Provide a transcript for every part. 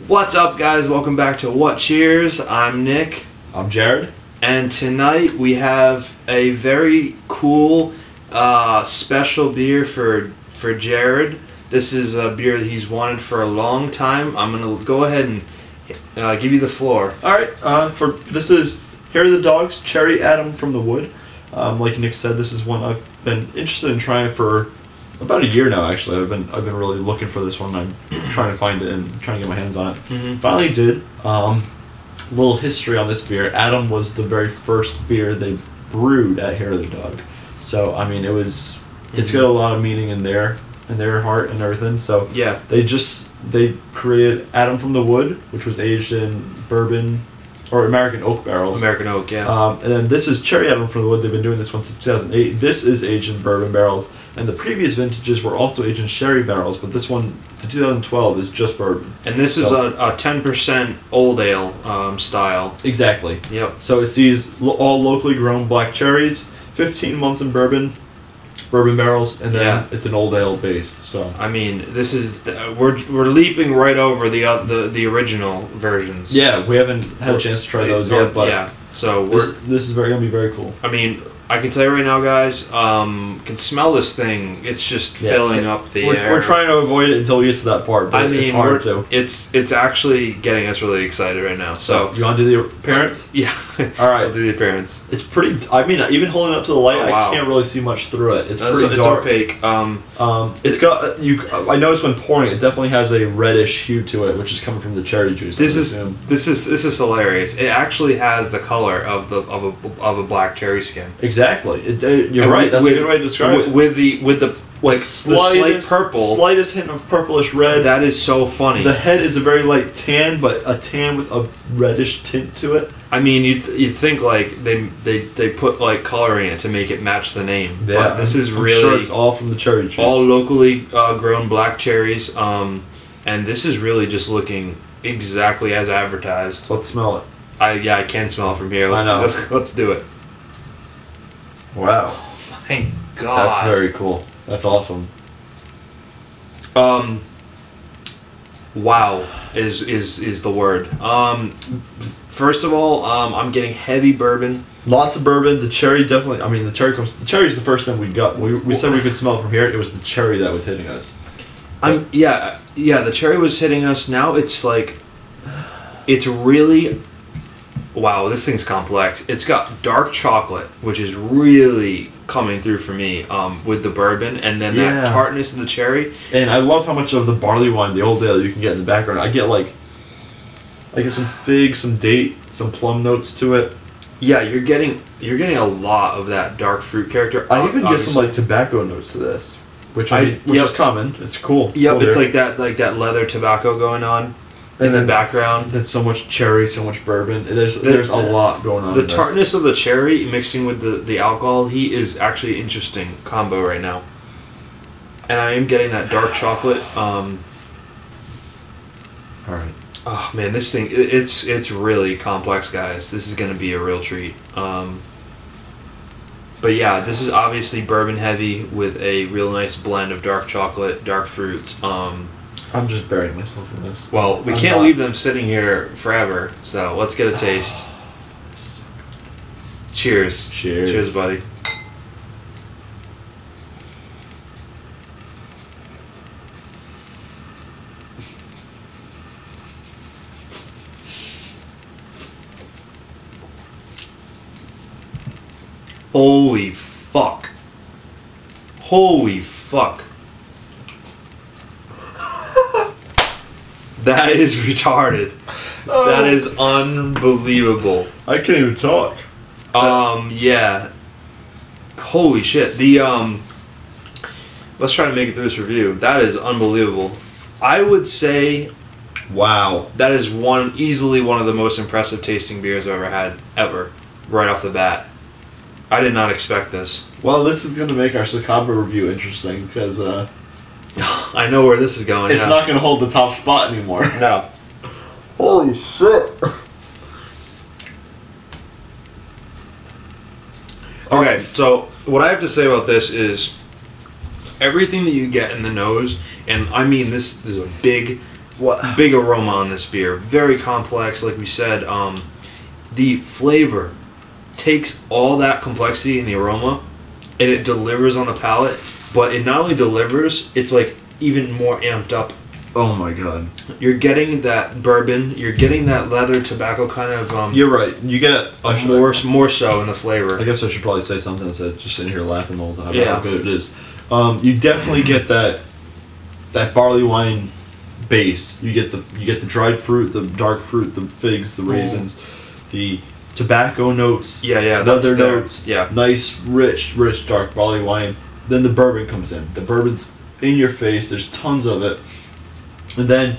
What's up, guys? Welcome back to WhatCheers. I'm Nick. I'm Jared. And tonight we have a very cool special beer for Jared. This is a beer that he's wanted for a long time. I'm going to go ahead and give you the floor. Alright, this is Hair of the Dog's Cherry Atom from the Wood. Like Nick said, this is one I've been interested in trying for about a year now. Actually, I've been really looking for this one. I'm trying to find it and trying to get my hands on it. Finally did. Little history on this beer. Atom was the very first beer they brewed at Hair of the Dog. So I mean, it's got a lot of meaning in their heart and everything. So yeah, they created Atom from the Wood, which was aged in bourbon or American oak barrels. American oak, yeah. And then this is Cherry Atom from the Wood. They've been doing this one since 2008. This is aged in bourbon barrels, and the previous vintages were also aged in sherry barrels, but this one, the 2012, is just bourbon. And this is a 10% old ale style. Exactly. Yep. So it sees all locally grown black cherries, 15 months in bourbon barrels, and then it's an old ale base. So I mean, this is we're leaping right over the original versions. Yeah, we haven't had a chance to try those yet, but yeah. So this is gonna be very cool. I mean, I can tell you right now, guys, can smell this thing. It's just filling up the air. We're trying to avoid it until we get to that part, but it's hard to. It's actually getting us really excited right now. So you want to do the appearance? Yeah. All right. We'll do the appearance. It's pretty. I mean, even holding it up to the light, I can't really see much through it. It's pretty dark. It's opaque. It's got I noticed when pouring, it definitely has a reddish hue to it, which is coming from the cherry juice. This is hilarious. It actually has the color of a black cherry skin. Exactly. You're right. That's a good way to describe it. With the slight purple, slightest hint of purplish red. That is so funny. The head is a very light tan, but a tan with a reddish tint to it. I mean, you'd think like they put like coloring in it to make it match the name. Yeah, but this is I'm really sure it's all from the cherry juice. All locally grown black cherries, and this is really just looking exactly as advertised. Let's smell it. I can smell it from here. Let's do it. Wow. My God. That's very cool. That's awesome. Wow is the word. First of all, I'm getting heavy bourbon. Lots of bourbon. The cherry definitely. I mean, the cherry is the first thing we got. We said we could smell it from here. It was the cherry that was hitting us. Yeah. The cherry was hitting us. Now it's like, it's really. Wow, this thing's complex. It's got dark chocolate, which is really coming through for me with the bourbon, and then that tartness of the cherry. And I love how much of the barley wine, the old ale, you can get in the background. I get some fig, some date, some plum notes to it. Yeah, you're getting a lot of that dark fruit character. I even get some like tobacco notes to this, which is common. It's cool. Yep, cool it's like that leather tobacco going on. In the background, then so much cherry, so much bourbon. There's a lot going on. The tartness of the cherry mixing with the alcohol heat is actually an interesting combo right now. And I am getting that dark chocolate. All right. Oh man, this thing it's really complex, guys. This is going to be a real treat. But yeah, this is obviously bourbon heavy with a real nice blend of dark chocolate, dark fruits. I'm just burying myself in this. Well, we can't leave them sitting here forever, so let's get a taste. Cheers. Cheers. Cheers, buddy. Holy fuck. Holy fuck. That is retarded. Oh. That is unbelievable. I can't even talk. Yeah. Holy shit. Let's try to make it through this review. That is unbelievable. I would say, wow, that is easily one of the most impressive tasting beers I've ever had, right off the bat. I did not expect this. Well, this is going to make our Sakaba review interesting, because I know where this is going. It's not going to hold the top spot anymore. No. Holy shit. Okay, so what I have to say about this is everything that you get in the nose, and I mean this is a big What? Big aroma on this beer. Very complex, like we said. The flavor takes all that complexity in the aroma, and it delivers on the palate. But it not only delivers, it's like even more amped up. Oh my god! You're getting that bourbon. You're getting that leather tobacco kind of. You're right. You get more so in the flavor. I guess I should probably say something instead of just sitting here laughing the whole time Yeah. about how good it is. You definitely get that barley wine base. You get the dried fruit, the dark fruit, the figs, the raisins, the tobacco notes. Yeah, leather there. notes. Yeah, Nice, rich dark barley wine. Then the bourbon comes in. The bourbon's in your face. There's tons of it. And then,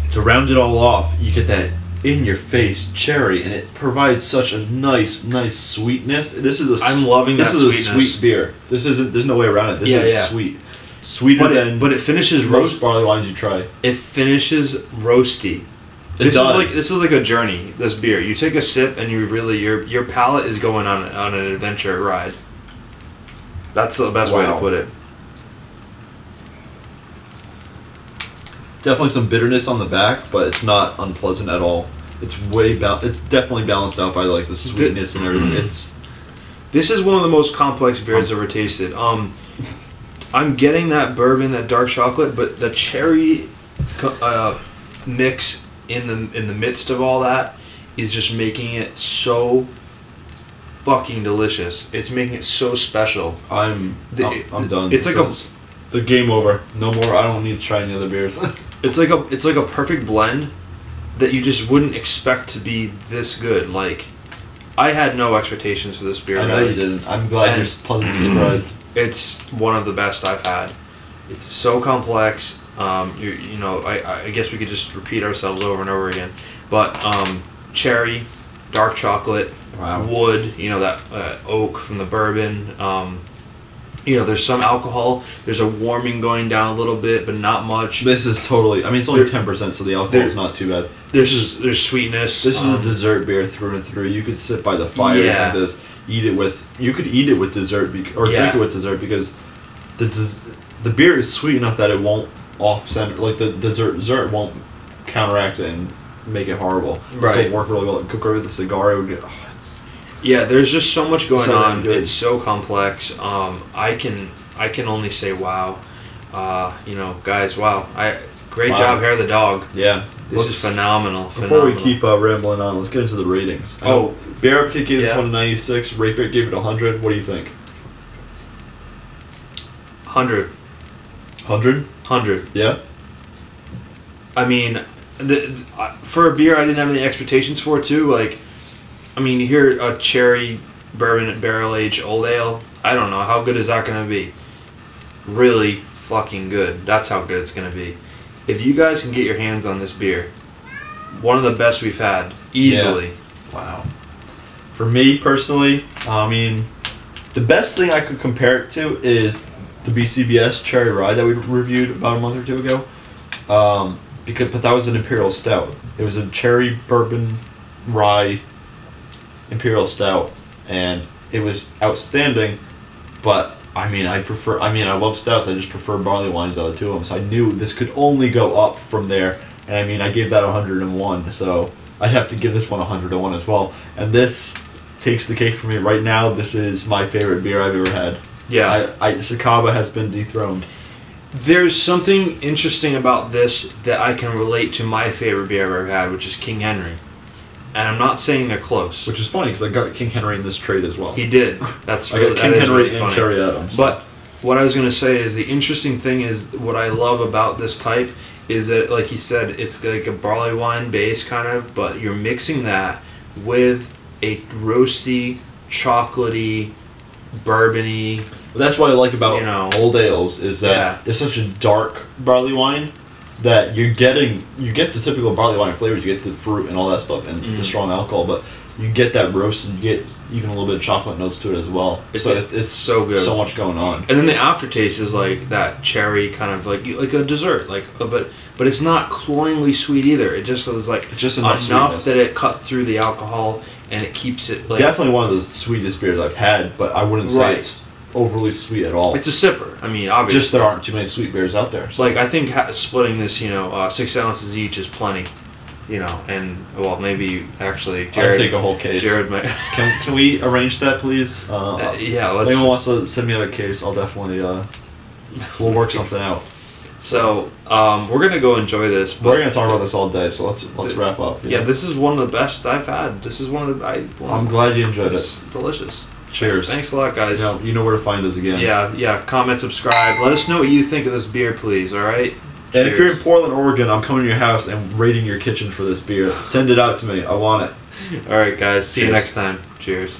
to round it all off, you get that in-your-face cherry, and it provides such a nice sweetness. I'm loving that sweetness. This is a sweet beer. There's no way around it. This is sweet. Sweeter than but it finishes most barley wines you try. It finishes roasty. This is like a journey, this beer. You take a sip and you really your palate is going on an adventure ride. That's the best way to put it. Definitely some bitterness on the back, but it's not unpleasant at all. It's it's definitely balanced out by like the sweetness and everything. This is one of the most complex beers I've ever tasted. I'm getting that bourbon, that dark chocolate, but the cherry mix in the midst of all that is just making it so fucking delicious. It's making it so special. I'm done. It's like the game over. No more. I don't need to try any other beers. It's like a perfect blend that you just wouldn't expect to be this good. Like, I had no expectations for this beer. I know you didn't. I'm glad you're pleasantly surprised. It's one of the best I've had. It's so complex. I guess we could just repeat ourselves over and over again. But cherry, dark chocolate, wood. That oak from the bourbon. There's some alcohol. There's a warming going down a little bit, but not much. This is totally. I mean, it's only 10%, so the alcohol is not too bad. There's sweetness. This is a dessert beer through and through. You could sit by the fire and drink this. You could eat it with dessert drink it with dessert because the beer is sweet enough that it won't off-center. Like the dessert won't counteract it and make it horrible. Right. This will work really well. Cook with a cigar. It would be. Yeah, there's just so much going on. Good. It's so complex. I can only say wow. Guys, wow. Great job, Hair the Dog. Yeah. This is phenomenal. Before we keep rambling on, let's get into the ratings. BeerAdvocate gave this one a 96. RateBeer gave it 100. What do you think? 100. 100? 100. Yeah? I mean, for a beer I didn't have any expectations for, too. Like, I mean, you hear a cherry bourbon barrel aged old ale. I don't know. How good is that going to be? Really fucking good. That's how good it's going to be. If you guys can get your hands on this beer, one of the best we've had, easily. Yeah. Wow. For me, personally, I mean, the best thing I could compare it to is the BCBS Cherry Rye that we reviewed about a month or two ago. But that was an Imperial Stout. It was a cherry bourbon rye Imperial Stout, and it was outstanding. But I love stouts. I just prefer barley wines out of the two of them. So I knew this could only go up from there. And I mean, I gave that 101. So I'd have to give this one 101 as well. And this takes the cake for me right now. This is my favorite beer I've ever had. Yeah. Sakaba has been dethroned. There's something interesting about this that I can relate to my favorite beer I've ever had, which is King Henry. And I'm not saying they're close. Which is funny because I got King Henry in this trade as well. He did. That's I got King Henry really and funny. Cherry Adams. But what I was going to say is the interesting thing is what I love about this type is that, like you said, it's like a barley wine base kind of, but you're mixing that with a roasty, chocolatey, bourbony. Well, that's what I like about old ales is that there's such a dark barley wine that you get the typical barley wine flavors. You get the fruit and all that stuff and the strong alcohol, but you get that roast and you get even a little bit of chocolate notes to it as well. It's so good. So much going on. And then the aftertaste is like that cherry kind of like a dessert, but it's not cloyingly sweet either. It just is like just enough that it cuts through the alcohol and it keeps it like definitely one of the sweetest beers I've had. But I wouldn't say it's overly sweet at all. It's a sipper. I mean, obviously. Just there aren't too many sweet beers out there. So. Like, I think splitting this, 6 ounces each is plenty. And, well, maybe actually Jared... I'd take a whole case. Jared might... Can we arrange that, please? Yeah, let's... If anyone wants to send me out a case, I'll definitely... we'll work something out. So, we're going to go enjoy this. But we're going to talk about this all day, so let's wrap up. Yeah, this is one of the best I've had. This is one of the... I'm glad you enjoyed it. It's delicious. Cheers. Thanks a lot, guys. You know where to find us again. Yeah. Comment, subscribe. Let us know what you think of this beer, please, all right? And if you're in Portland, Oregon, I'm coming to your house and raiding your kitchen for this beer. Send it out to me. I want it. All right, guys. See you next time. Cheers.